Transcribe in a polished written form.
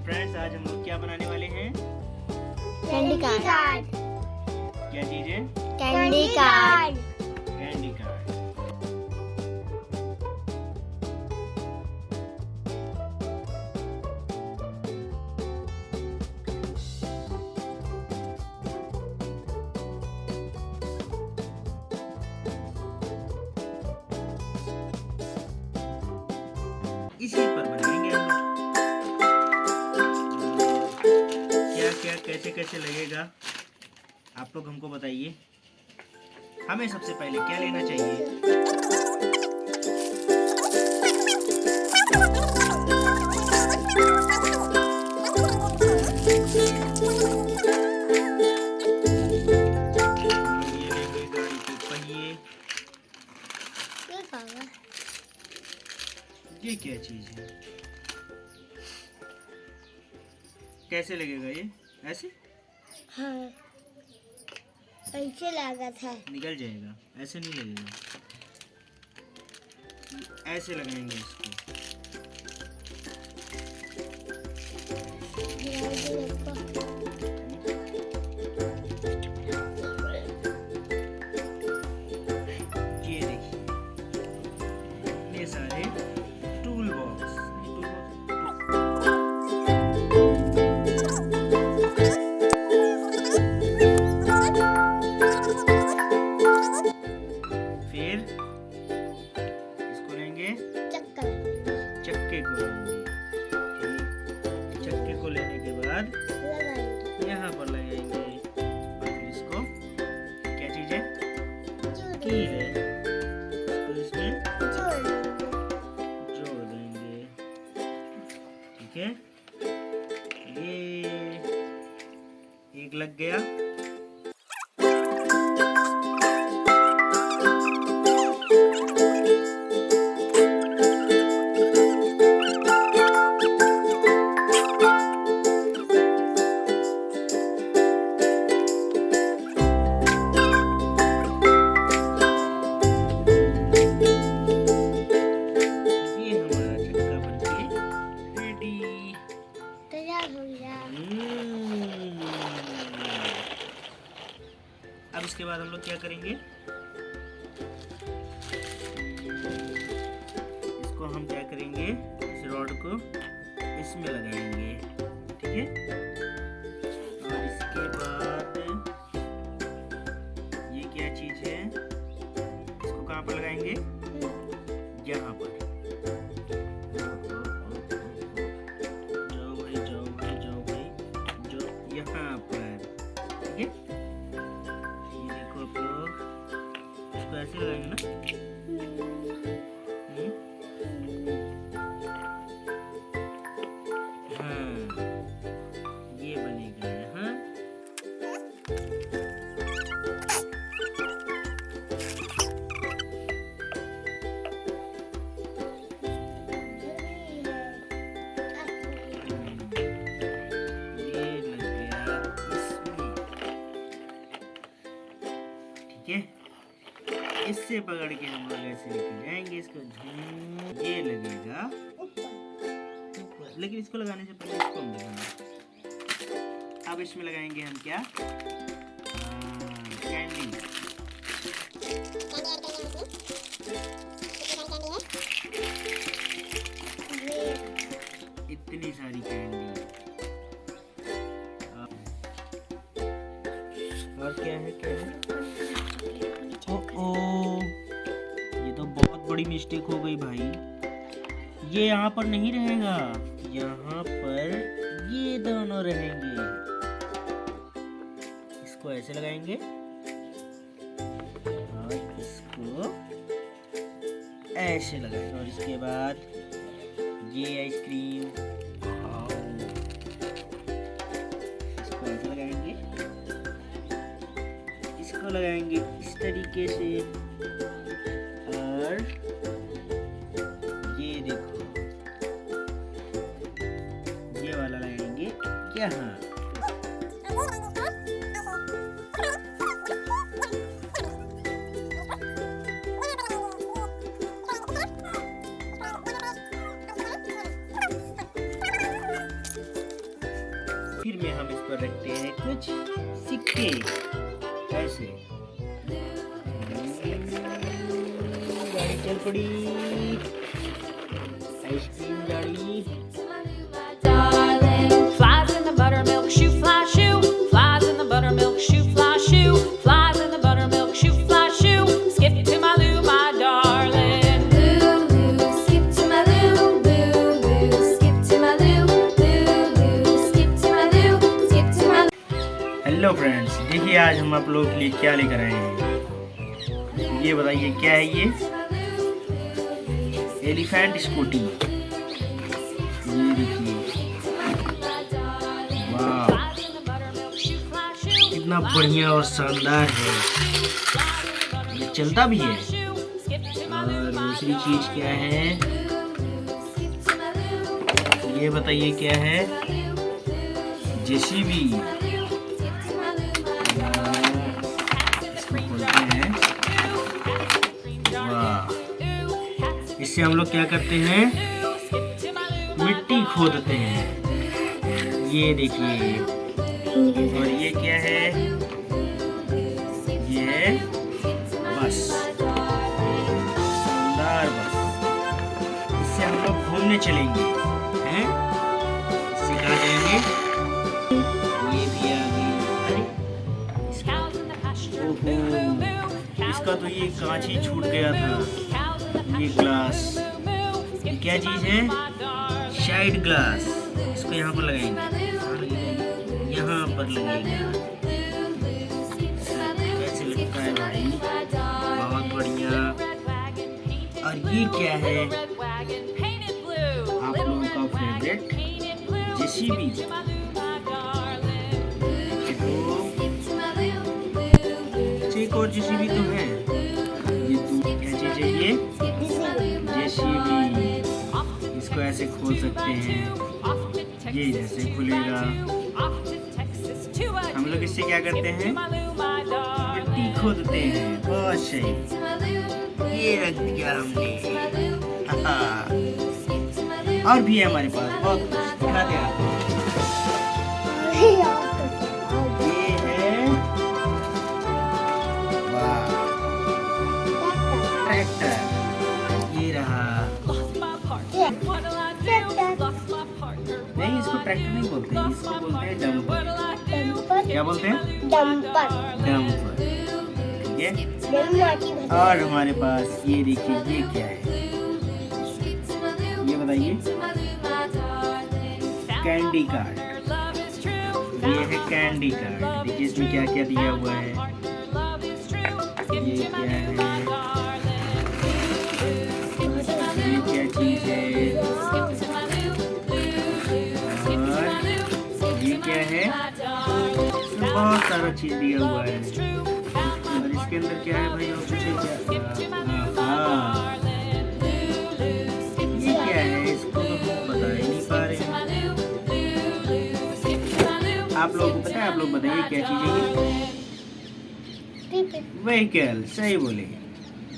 Friends, आज हम लोग क्या बनाने वाले हैं? Candy card. क्या चीज है? Candy card. Candy card. इसी पर बनाएंगे हम लोग। क्या क्या कैसे कैसे लगेगा आप लोग हमको बताइए। हमें सबसे पहले क्या लेना चाहिए? ये लेंगे गाड़ी के पहिए। ये क्या चीज है? कैसे लगेगा ये? ऐसे? हाँ, ऐसे लागत है। निकल जाएगा, ऐसे नहीं लगेगा। ऐसे लगाएंगे इसको। ये देखिए, इतने सारे टूल बॉक्स। फिर इसको लेंगे, चक्के को लेंगे। चक्के को लेने के बाद यहाँ पर लगाएंगे और फिर इसको, क्या चीज है? की है, तो इसमें जोड़ देंगे। ठीक है, ये एक लग गया। अब इसके बाद हम लोग क्या करेंगे? इसको हम क्या करेंगे? इस रॉड को इसमें लगाएंगे। ठीक है, और इसके बाद ये क्या चीज है? इसको कहाँ पर लगाएंगे? यहाँ पर। जाओ भाई, जो यहाँ पर। ठीक है, इसको ऐसे लगाएंगे ना। हाँ, ये बनेगा यहाँ। ये लग गया इसमें। ठीक है, इससे पकड़ के हम लोग ऐसे लेके जाएंगे इसको। ये लगेगा ऊपर, लेकिन इसको लगाने से पहले इसको हम लगाएंगे। अब इसमें लगाएंगे हम क्या? कैंडी। इतनी सारी कैंडी। और क्या है? क्या है? ओ, ये तो बहुत बड़ी मिस्टेक हो गई भाई। ये यहाँ पर नहीं रहेगा, यहाँ पर ये दोनों रहेंगे। इसको ऐसे लगाएंगे और इसको ऐसे लगाएंगे, और इसके बाद ये आइसक्रीम इसको ऐसे लगाएंगे। इसको लगाएंगे इस तरीके से, और ये देखो, ये वाला लगाएंगे यहाँ। फिर में हम इस पर रखते हैं कुछ सिक्के ऐसे। गाड़ी चल पड़ी, आइसक्रीम गाड़ी। Flies in the buttermilk shoe, fly shoe. Flies in the buttermilk shoe, fly shoe. Flies in the buttermilk shoe, fly shoe. Skip to my loo, my darling. Loo, loo, skip to my loo. Loo, loo, skip to my loo. Loo, loo, skip to my loo. Skip to my loo. Hello friends, देखिए आज हम आप लोगों के लिए क्या लेकर आए हैं। ये बताइए क्या है ये? Elephant scooty. ये देखिए, वाह कितना बढ़िया और शानदार है। ये चलता भी है। और दूसरी चीज क्या है ये बताइए क्या है? जेसीबी। इसको खोलते हैं। वाह, इससे हम लोग क्या करते हैं? मिट्टी खोदते हैं। ये देखिए। और ये क्या है? ये है बस, शानदार बस। इससे हम लोग घूमने चलेंगे हैं? इससे कहाँ जाएंगे? ये भी आ गई। अरे ओहो, इसका तो ये कांच ही छूट गया था। ये ग्लास, ये क्या चीज है? Side glass. इसको यहाँ पर लगाएंगे, यहाँ पर लगेगा। कैसे लगता है भाई? बहुत बढ़िया। और ये क्या है? आप लोगों का फेवरेट जेसीबी। एक और जेसीबी तो है। ये तो क्या चीज है? ये जेसीबी। इसको ऐसे खोल सकते हैं। ये जैसे खुलेगा। हम लोग इससे क्या करते हैं? मिट्टी खोदते हैं। बहुत सही, ये रख दिया हमने। और भी है हमारे पास बहुत कुछ, दिखाते हैं आपको। ये है, वाह, ट्रैक्टर। ये रहा। नहीं, इसको ट्रैक्टर नहीं बोलते, इसको बोलते हैं डंपर। क्या बोलते हैं? डंपर। डंपर। ठीक है। और हमारे पास ये देखिए, ये क्या है? ये बताइए। Candy card. ये है कैंडी कार्ड। देखिए इसमें क्या क्या दिया हुआ है। ये क्या है? ये क्या चीज है? और ये क्या है? इसमें बहुत सारा चीज दिया हुआ है। और इसके अंदर क्या है भाई? और कुछ क्या? हाँ, ये क्या है? इसको तो हम बता ही नहीं पा रहे हैं। आप लोगों को पता है? आप लोग बताइए क्या चीज है ये? व्हीकल। सही बोले।